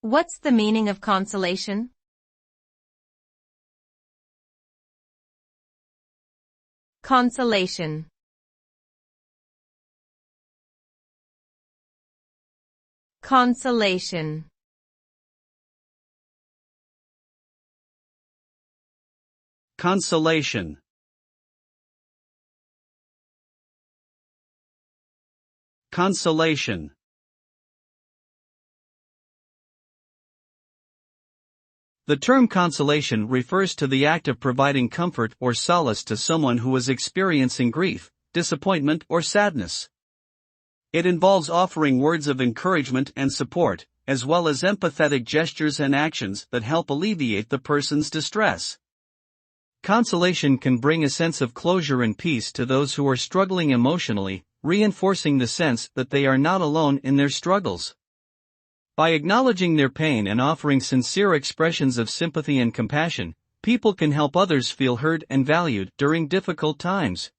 What's the meaning of consolation? Consolation. Consolation. Consolation. Consolation. The term consolation refers to the act of providing comfort or solace to someone who is experiencing grief, disappointment, or sadness. It involves offering words of encouragement and support, as well as empathetic gestures and actions that help alleviate the person's distress. Consolation can bring a sense of closure and peace to those who are struggling emotionally, reinforcing the sense that they are not alone in their struggles. By acknowledging their pain and offering sincere expressions of sympathy and compassion, people can help others feel heard and valued during difficult times.